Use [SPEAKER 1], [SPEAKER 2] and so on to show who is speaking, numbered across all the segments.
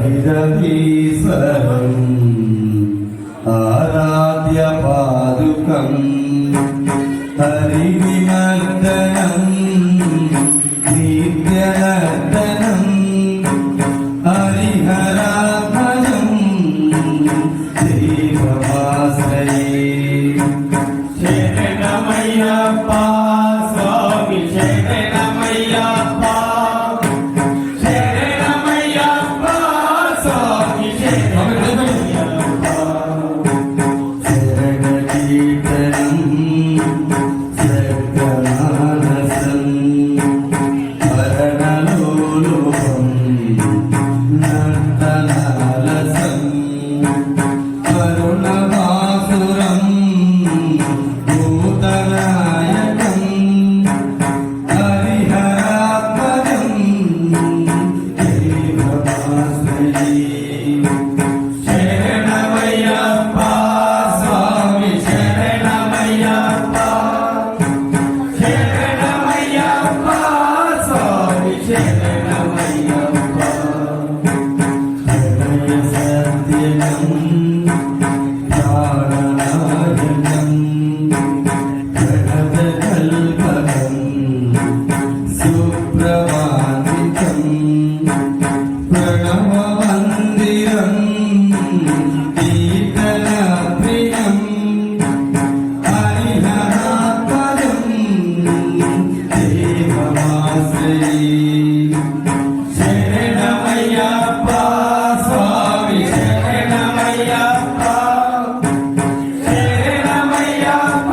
[SPEAKER 1] భైరవీశ్వరం ఆరాధ్య పాదుకం హరివిమర్దనం నిత్యనర్దనం హరిహరాత్మజం దేవమాశ్రయే
[SPEAKER 2] శరణమయ్యప్ప స్వామి శరణమయ్యప్ప శరణమయ్యప్ప స్వామి శరణమయ్యప్ప
[SPEAKER 1] శరణకీర్తనం సర్గమానసం హరణలోలుపం నర్తనాలసం కరుణభాసురం భూతనాయకం హరిహరాత్మజం దేవమాశ్రయే
[SPEAKER 2] శరణమయ్యప్ప స్వామి శరణమయ్యప్ప శరణమయ్యప్ప స్వామి శరణమయ్యప్ప
[SPEAKER 1] హృదయ సత్యకం ప్రాణనాయకం ప్రణతకల్పకం సుప్రభాతికం ప్రణవమందిరం కీర్తనప్రియం హరిహరాత్మజం దేవమాశ్రయే
[SPEAKER 2] శరణమయ్యప్ప స్వామి శరణమయ్యప్ప శరణమయ్యప్ప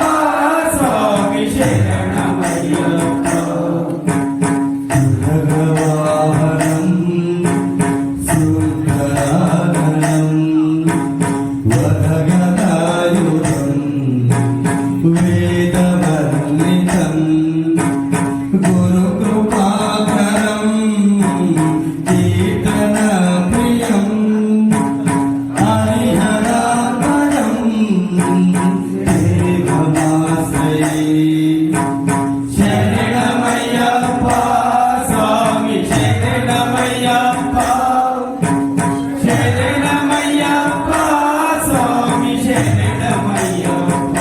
[SPEAKER 2] స్వామి శరణమయ్యప్ప
[SPEAKER 1] భగవాహనం సుందరాగణం వదగదాయుధం వేదవర్ణితం గురుకృపాకరం కీర్తనప్రియం హరిహరాత్మజం దేవమాశ్రయే
[SPEAKER 2] శరణమయ్యప్ప స్వామి శరణమయ్యప్ప శరణమయ్యప్ప స్వామి శరణమయ్యప్ప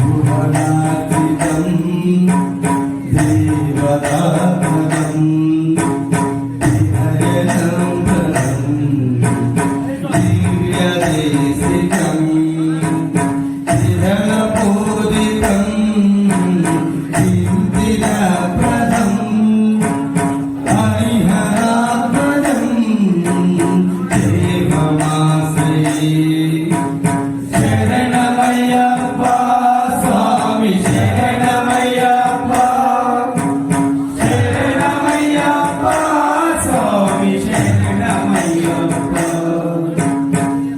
[SPEAKER 1] భువనాతీతం దేవదాత్మకం హరిహరం దివ్యదేశికం త్రిదళపూజితం ఇందిరాప్రదం హరిహరాత్మజం దేవమాశ్రయే
[SPEAKER 2] శరణమయ్యప్ప స్వామి శరణమయ్యప్ప శరణమయ్యప్ప స్వామి శరణమయ్యప్ప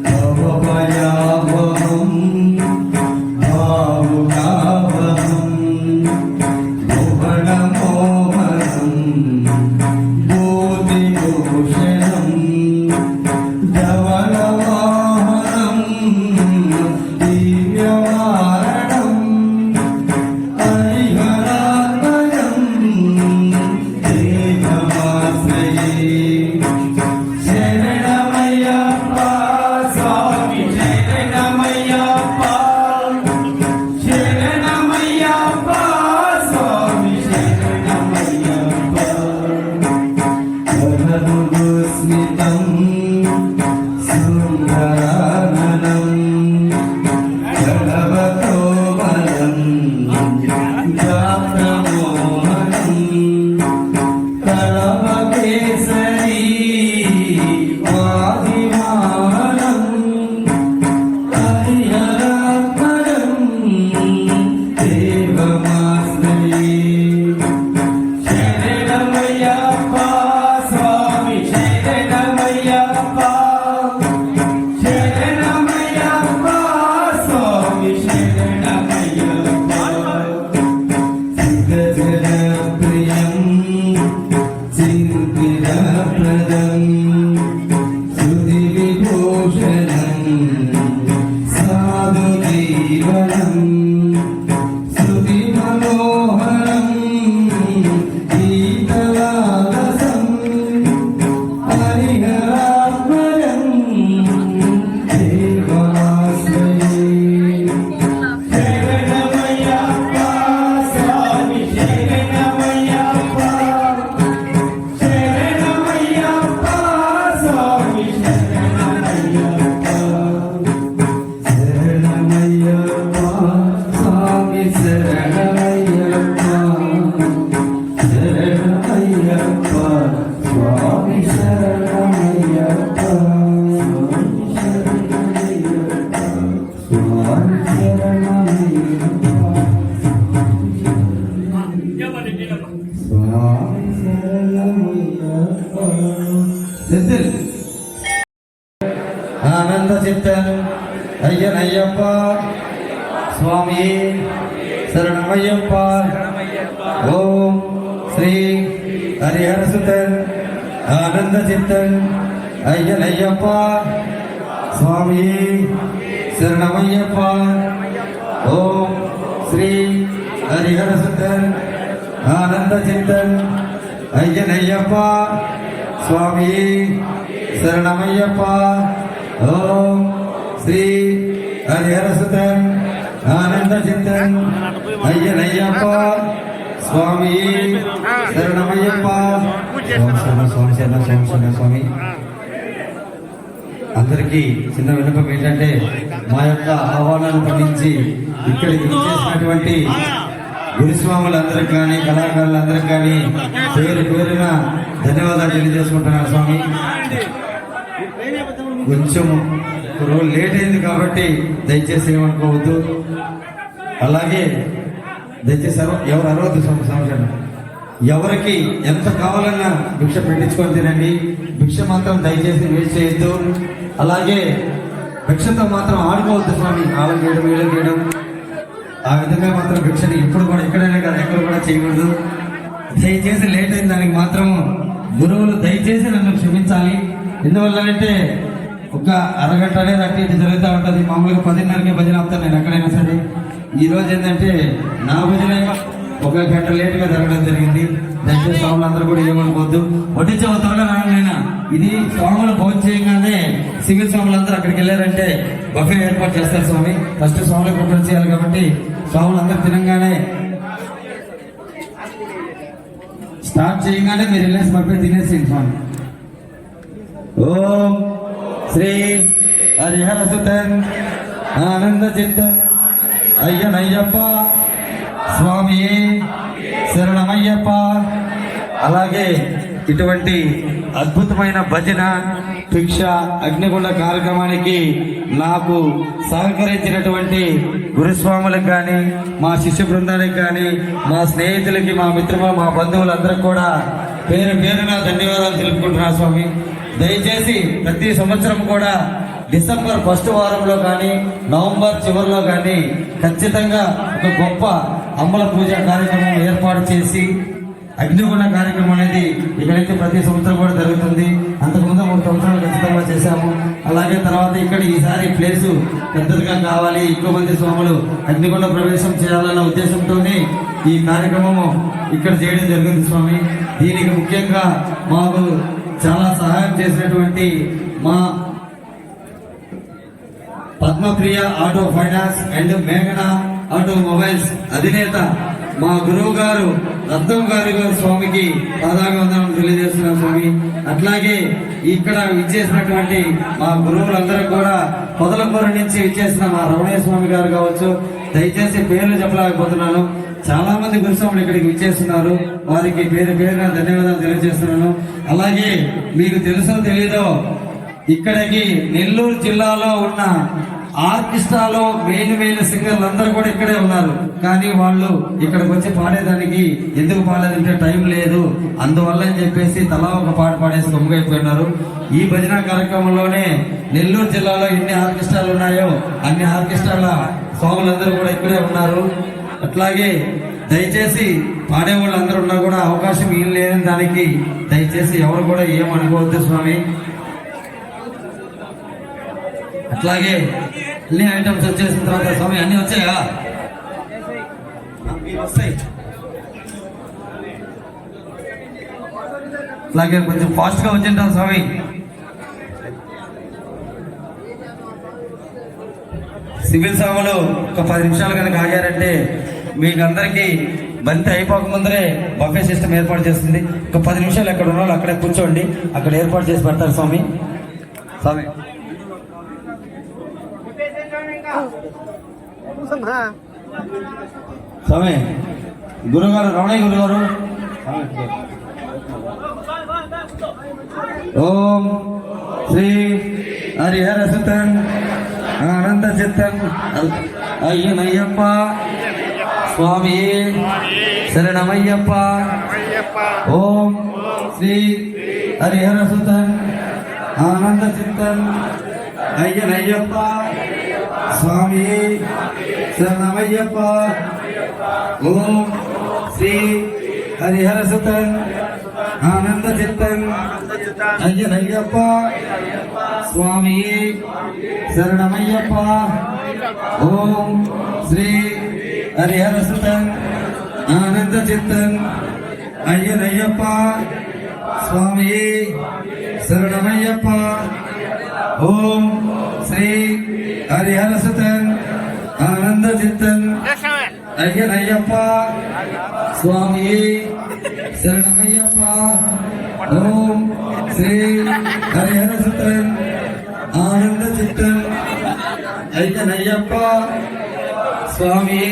[SPEAKER 1] భవభయావహం భావుకావహం భువనమోహనం భూతిభూషణం ధవళవాహనం దివ్యవారణం హరిహరాత్మజం దేవమాశ్రయే
[SPEAKER 2] శరణమయ్యప్ప స్వామి శరణమయ్యప్ప శరణమయ్యప్ప స్వామి శరణమయ్యప్ప
[SPEAKER 1] వదనుస్మితం సుందరాననం గణవతో బలం గాత్రమోహనం కళవకేసరీ వాదిమానం హరిహరాత్మజం దేవమాశ్రయే
[SPEAKER 2] శరణమయ్యప్ప స్వామి శరణమయ్యప్ప శరణమయ్యప్ప స్వామి శరణమయ్యప్ప
[SPEAKER 1] జనప్రియం చింతిరప్రదం సుధి విభూషణం సాధు జీవనం సుధి మనోహరం గీతలాలసం హరి శరణమయ్యప్ప స్వామి శరణమయ్యప్ప స్వామి శరణమయ్యప్ప సెంతిల్ ఆనంద చిత్తన్ అయ్యనయ్యప్ప స్వామి శరణమయ్యప్ప ఓం శ్రీ హరిహర సుతన్ ఆనంద చిత్తన్ అయ్యనయ్యప్ప స్వామి శరణమయ్యప్ప ఓం శ్రీ హరిహర సుతన్ ఆనంద చిత్తన్ అయ్యనయ్యప్ప స్వామి శరణమయ్యప్ప ఓం శ్రీ హరిహర సుతన్ ఆనంద చిత్తన్ అయ్యనయ్యప్ప స్వామి శరణమయ్యప్ప స్వామి స్వామి అందరికీ చిన్న విన్నపం ఏంటంటే మా యొక్క ఆహ్వానాన్ని పండించి ఇక్కడికి చేసినటువంటి గురుస్వాములందరికి కానీ కళాకారులందరికి కానీ పేరు పేరున ధన్యవాదాలు తెలియజేసుకుంటున్నాను స్వామి. కొంచెం రోజు లేట్ అయింది కాబట్టి దయచేసి ఏమనుకోవద్దు. అలాగే దయచేసి ఎవరు అరవద్దు సంవత్సరం ఎవరికి ఎంత కావాలన్నా భిక్ష పెట్టించుకొని తినండి. భిక్ష మాత్రం దయచేసి వేస్ట్ చేయొద్దు. అలాగే భిక్షతో మాత్రం ఆడుకోవద్దు స్వామి. ఆలం చేయడం వీళ్ళం చేయడం ఆ విధంగా మాత్రం భిక్షని ఎప్పుడు కూడా ఎక్కడైనా కదా ఎక్కడ కూడా చేయకూడదు. దయచేసి లేట్ అయిన దానికి మాత్రం గురువులు దయచేసి నన్ను క్షమించాలి. ఎందువల్లనంటే ఒక అరగంట అనేది అట్టి ఇటు జరుగుతూ ఉంటుంది. మామూలుగా 10:30కే భజన ఆపుతాను నేను ఎక్కడైనా సరే. ఈ రోజు ఏంటంటే నా భజన ఒక గంట లేటుగా జరగడం జరిగింది. దయచేసి స్వాములు అందరూ కూడా ఏమనుకోవద్దు. వడ్డించే త్వరగా రానైనా ఇది స్వాములు భోజనం చేయగానే సివిల్ స్వాములు అందరూ అక్కడికి వెళ్ళారంటే బఫే ఏర్పాటు చేస్తారు స్వామి. ఫస్ట్ స్వాములకు ప్రిపేర్ చేయాలి కాబట్టి స్వాములు అందరూ తినగానే స్టార్ట్ చేయగానే మీరు వెళ్ళేసి బఫే తినేసి స్వామి. ఓం శ్రీ హరిహర సుతన్ ఆనంద చిత్తన్ అయ్యనయ్యప్ప స్వామి శరణమయ్యప్ప. అలాగే ఇటువంటి అద్భుతమైన భజన భిక్ష అగ్నిగుండ కార్యక్రమానికి నాకు సహకరించినటువంటి గురుస్వాములకు కానీ మా శిష్య బృందానికి కానీ మా స్నేహితులకి మా మిత్రులు మా బంధువులందరికీ కూడా పేరు పేరున ధన్యవాదాలు తెలుపుకుంటున్నా స్వామి. దయచేసి ప్రతి సంవత్సరం కూడా డిసెంబర్ 1st వారంలో కానీ నవంబర్ చివరిలో కానీ ఖచ్చితంగా ఒక గొప్ప అమ్మల పూజ కార్యక్రమం ఏర్పాటు చేసి అగ్నిగుండ కార్యక్రమం అనేది ఇక్కడైతే ప్రతి సంవత్సరం కూడా జరుగుతుంది. అంతకుముందు 3 సంవత్సరాలు ఖచ్చితంగా చేశాము. అలాగే తర్వాత ఇక్కడ ఈసారి ప్లేసు పెద్దదిగా కావాలి, ఎక్కువ మంది స్వాములు అగ్నిగుండ ప్రవేశం చేయాలన్న ఉద్దేశంతోనే ఈ కార్యక్రమము ఇక్కడ చేయడం జరిగింది స్వామి. దీనికి ముఖ్యంగా మాకు చాలా సహాయం చేసినటువంటి మా పద్మప్రియ ఆటో ఫైనాన్స్ అండ్ మేఘన ఆటో మొబైల్స్ అధినేత మా గురువు గారు రత్నం గారి స్వామికి పాదాభివందనం తెలియజేస్తున్నాం స్వామి. అట్లాగే ఇక్కడ విచ్చేసినటువంటి మా గురువులందరూ కూడా పొదలకూరు నుంచి విచ్చేసిన మా రమణయ్య స్వామి గారు కావచ్చు. దయచేసి పేర్లు చెప్పలేకపోతున్నాను. చాలా మంది గురుస్వాములు ఇక్కడికి విచ్చేస్తున్నారు. వారికి పేరు పేరున ధన్యవాదాలు తెలియజేస్తున్నాను. అలాగే మీకు తెలుసో తెలీదో ఇక్కడికి నెల్లూరు జిల్లాలో ఉన్న ఆర్కెస్ట్రాలో మెయిన్ సింగర్లు అందరూ కూడా ఇక్కడే ఉన్నారు. కానీ వాళ్ళు ఇక్కడికి వచ్చి పాడేదానికి ఎందుకు పాడలేదంటే టైం లేదు, అందువల్ల అని చెప్పేసి తలా ఒక పాట పాడేసి గమ్ముగైపోయినారు. ఈ భజన కార్యక్రమంలోనే నెల్లూరు జిల్లాలో ఎన్ని ఆర్కెస్ట్రాలు ఉన్నాయో అన్ని ఆర్కెస్ట్రాల స్వాములందరూ కూడా ఇక్కడే ఉన్నారు. అట్లాగే దయచేసి పాడే వాళ్ళందరూ ఉన్నా కూడా అవకాశం ఏం లేని దానికి దయచేసి ఎవరు కూడా ఏమనుకోవద్దు స్వామి. అట్లాగే అన్ని ఐటమ్స్ వచ్చేసిన తర్వాత స్వామి అన్ని వచ్చాయా? వస్తాయి. అట్లాగే కొంచెం ఫాస్ట్ గా వచ్చింటాం స్వామి. సివిల్ స్వాములు ఒక 10 నిమిషాలు కనుక ఆగారంటే మీకు అందరికీ బంతి అయిపోక ముందరే బఫే సిస్టమ్ ఏర్పాటు చేస్తుంది. ఒక 10 నిమిషాలు ఎక్కడ ఉన్నారో అక్కడే కూర్చోండి, అక్కడ ఏర్పాటు చేసి పెడతారు స్వామి. స్వామి స్వామి గురుగారు రమణయ్య గురుగారు ఓం శ్రీ హరిహర సుతన్ ఆనంద చిత్తన్ అయ్యనయ్యప్ప స్వామి శరణమయ్యప్ప. ఓం శ్రీ హరిహర సుతన్ ఆనంద చిత్తన్ అయ్యనయ్యప్ప స్వామి శరణమయ్యప్ప. ఓం శ్రీ హరిహర సుతన్ ఆనంద చిత్తన్ అయ్యనయ్యప్ప స్వామి శరణమయ్యప్ప. ఓం శ్రీ హరిహర సుతన్ ఆనంద చిత్తన్ అయ్యనయ్యప్ప స్వామి శరణమయ్యప్ప. ఓం శ్రీ హరిహర సుతన్ ఆనంద చిత్తన్ అయ్యనయ్యప్ప స్వామి శరణమయ్యప్ప. ఓం శ్రీ హరిహర సుతన్ ఆనంద చిత్తన్ అయ్యనయ్యప్ప స్వామి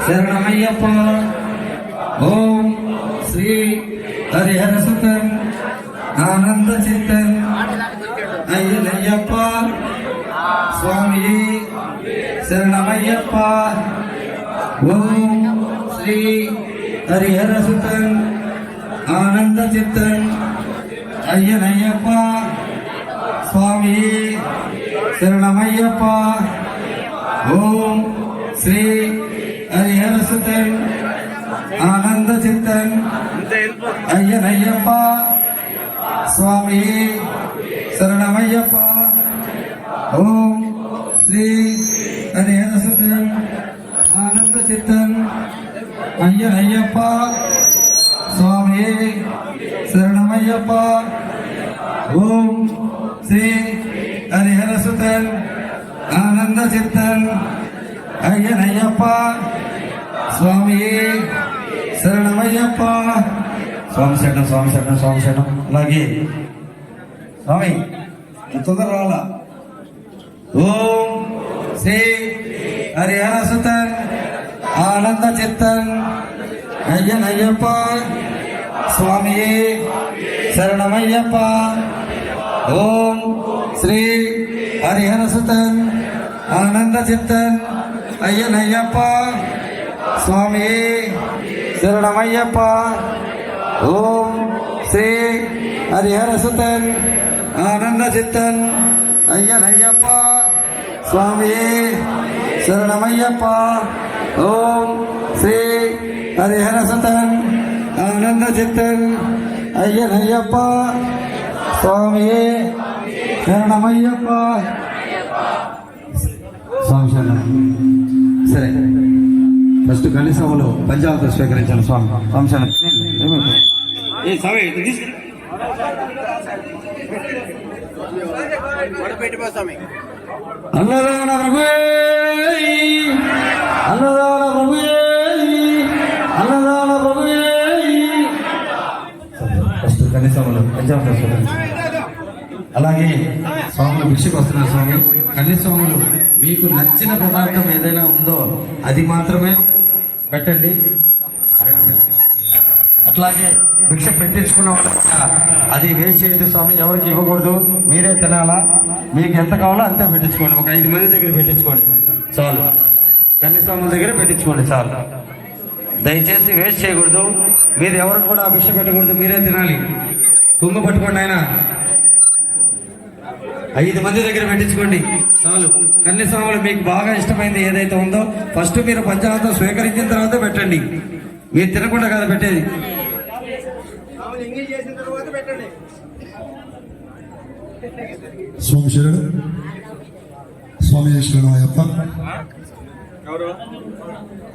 [SPEAKER 1] శరణమయ్యప్ప. ఓం శ్రీ హరిహర సుతన్ ఆనంద చిత్తన్ అయ్యనయ్యప్ప స్వామి శరణమయ్యప్ప. ఓం శ్రీ హరిహర సుతన్ ఆనంద చిత్తన్ అయ్యనయ్యప్ప స్వామి శరణమయ్యప్ప. ఓం శ్రీ హరిహర సుతన్ ఆనంద చిత్తన్ అయ్యనయ్యప్ప స్వామి శరణమయ్యప్ప. ఓం శ్రీ హరిహర సుతన్ ఆనంద చిత్తన్ అయ్యనయ్యప్ప స్వామి శరణమయ్యప్ప. ఓం శ్రీ హరిహర సుతన్ ఆనంద చిత్తన్ అయ్యనయ్యప్ప స్వామి శరణమయ్యప్ప. స్వామి శరణం స్వామి శరణం స్వామి శరణం. అలాగే స్వామి తొందర రావాలా. ఓం శ్రీ హరిహర సుతన్ ఆనంద చిత్తన్ అయ్యనయ్యప్ప స్వామి శరణమయ్యప్ప. ఓం శ్రీ హరిహర సుతన్ ఆనంద చిత్తన్ అయ్యనయ్యప్ప స్వామి శరణమయ్యప్ప. ఓం శ్రీ హరిహర సుతన్ ఆనంద చిత్తన్ అయ్యనయ్యప్ప స్వామి శరణమయ్యప్ప. ఓం శ్రీ హరిహర సుతన్ ఆనంద చిత్తన్ అయ్యనయ్యప్ప స్వామి శరణమయ్యప్ప. స్వామి శరణం. సరే, ఫస్ట్ కనీసములు పంచావత స్వీకరించాను స్వామి. స్వామి శరణం. అన్నదాన ప్రభువే, అన్నదాన ప్రభువే, అన్నదాన ప్రభువే. ఫస్ట్ కనీసములు పంచావత స్వీకరించాను. అలాగే స్వాములు భిక్షకు వస్తున్నారు స్వామి. కనీసములు మీకు నచ్చిన పదార్థం ఏదైనా ఉందో అది మాత్రమే పెట్టండి. అట్లాగే భిక్ష పెట్టించుకున్న అది వేస్ట్ చేయదు స్వామి. ఎవరికి ఇవ్వకూడదు, మీరే తినాలా. మీకు ఎంత కావాలో అంతే పెట్టించుకోండి. ఒక 5 మంది దగ్గర పెట్టించుకోండి చాలు. కనీసముల దగ్గర పెట్టించుకోండి చాలు. దయచేసి వేస్ట్ చేయకూడదు. మీరు ఎవరికి కూడా భిక్ష పెట్టకూడదు, మీరే తినాలి. కుంగు పట్టుకోండి ఆయన. 5 మంది దగ్గర పెట్టించుకోండి చాలు. కన్యస్వాములు మీకు బాగా ఇష్టమైంది ఏదైతే ఉందో ఫస్ట్ మీరు పంచామృతం స్వీకరించిన తర్వాత పెట్టండి. మీరు తినకుండా కాదు పెట్టేది.
[SPEAKER 3] స్వామి శరణు. స్వామి శరణమయ్యప్ప.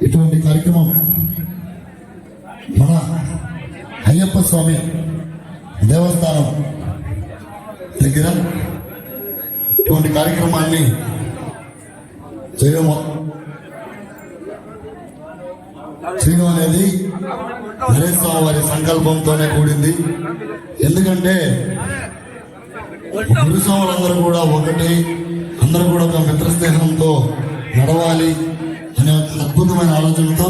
[SPEAKER 3] ఇటువంటి కార్యక్రమం మన అయ్యప్ప స్వామి దేవస్థానం దగ్గర ఇటువంటి కార్యక్రమాన్ని చేయడం అనేది గణేష్ స్వామి వారి సంకల్పంతోనే కూడింది. ఎందుకంటే గురుస్వాములందరూ కూడా ఒకటి, అందరూ కూడా ఒక మిత్ర స్నేహంతో నడవాలి అనే ఒక అద్భుతమైన ఆలోచనతో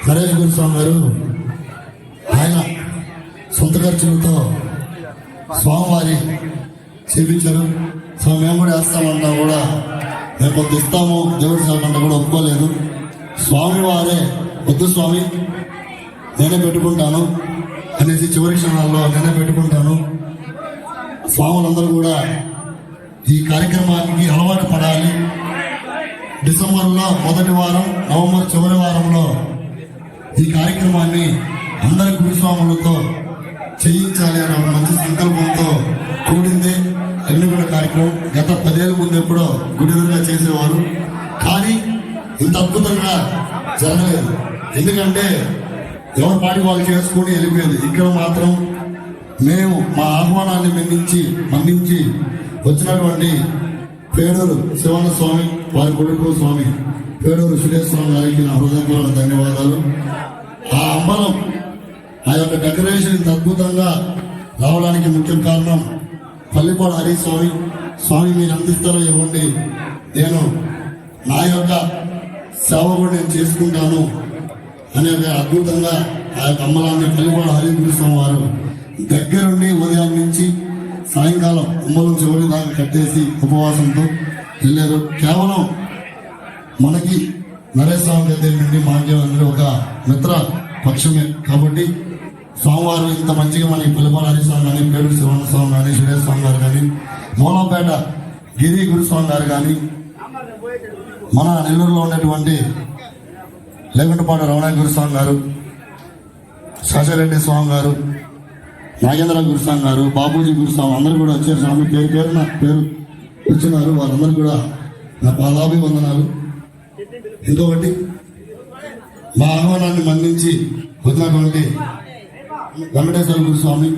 [SPEAKER 3] నరేష్ గురుస్వామి గారు ఆయన సొంత ఖర్చులతో స్వామివారి చేపించారు. సో మేము కూడా వేస్తామన్నా కూడా మేము కొంత ఇస్తాము దేవుడి సేవ కంటే కూడా ఒప్పుకోలేదు. స్వామివారే వద్దు స్వామి నేనే పెట్టుకుంటాను అనేసి చివరి క్షణాల్లో నేనే పెట్టుకుంటాను. స్వాములందరూ కూడా ఈ కార్యక్రమానికి అలవాటు పడాలి. డిసెంబర్లో మొదటి వారం, నవంబర్ చివరి వారంలో ఈ కార్యక్రమాన్ని అందరి గురుస్వాములతో చేయించాలి అనే ఒక మంచి సంకల్పంతో కూడింది అగ్నిగుండ కార్యక్రమం. గత 10 ఏళ్ళ ముందు ఎప్పుడో గుడి ఎదురుగా చేసేవారు, కానీ ఇంత అద్భుతంగా జరగలేదు. ఎందుకంటే ఎవరి పాటి వాళ్ళు చేసుకుని వెళ్ళిపోయేది. ఇక్కడ మాత్రం మేము మా ఆహ్వానాన్ని మన్నించి వచ్చినటువంటి పేడూరు శివన్న స్వామి, వారి కొడుకు స్వామి పేడూరు సురేష్ స్వామి గారికి నా హృదయపూర్వక ధన్యవాదాలు. ఆ అంబలం, ఆ యొక్క డెకరేషన్ ఇంత అద్భుతంగా రావడానికి ముఖ్య కారణం పల్లిపాడు హరి స్వామి మీరు అందిస్తారో ఇవ్వండి, నేను నా యొక్క సేవ కూడా నేను చేసుకుంటాను అనే అద్భుతంగా ఆ యొక్క అమ్మలాన్ని పల్లిపాడు హరి గురుస్వామి వారు దగ్గరుండి ఉదయం నుంచి సాయంకాలం అమ్మలం చివరి దాకా కట్టేసి ఉపవాసంతో వెళ్ళారు. కేవలం మనకి నరేష్ స్వామి దగ్గర నుండి మాకేమందరూ ఒక మిత్ర పక్షమే కాబట్టి స్వామివారు ఇంత మంచిగా మనకి పిల్లపాల హరిస్వామి కానీ, పేరు శివన్న స్వామి కానీ, సురేష్ స్వామి గారు కానీ, మూలంపేట గిరి గురుస్వామి గారు కానీ, మన నెల్లూరులో ఉన్నటువంటి లేకుంటపాడు రమణ గురుస్వామి గారు, శాషారెడ్డి స్వామి గారు, నాగేంద్ర గురుస్వామి గారు, బాబూజీ గురుస్వామి అందరూ కూడా వచ్చారు. స్వామి పేరు వచ్చినారు. వారందరూ కూడా నా పాదాభివందనాలు. ఇంకొకటి మా ఆహ్వానాన్ని మన్నించి వచ్చినటువంటి వెంకటేశ్వర గురుస్వామి,